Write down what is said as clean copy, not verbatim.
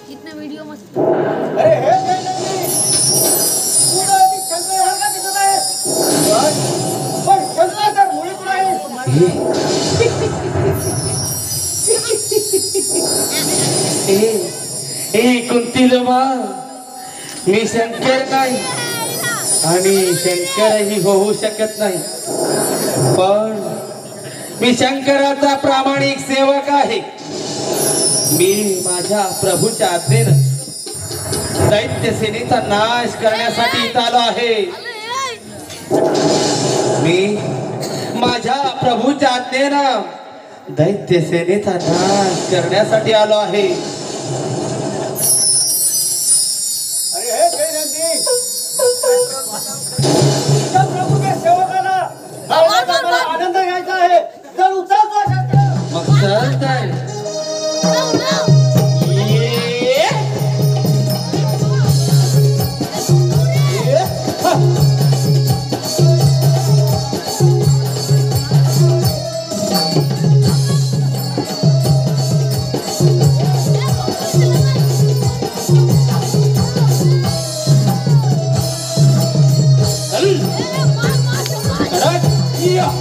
कितना वीडियो मस्त। अरे हे पूरा अभी चल रहा है का दिसत आहे पण चलला तर मुळी कुठे आहे ए कुंतीलमा मी शंकर नाही आणि शंकरही होऊ शकत नाही पण मी शंकराचा प्रामाणिक सेवक आहे। मी माझ्या प्रभूच्या आज्ञेने दैत्य सेनेचा नाश करण्यासाठी इथं आलो आहे। मी माझ्या प्रभूच्या आज्ञेने दैत्य सेनेचा नाश करण्यासाठी आलो आहे। अरे हे जयनंदी तुझ्या प्रभूच्या सेवकाला मला आनंद घ्यायचा आहे चल उचल तो शस्त्र मग चल तर Yeah.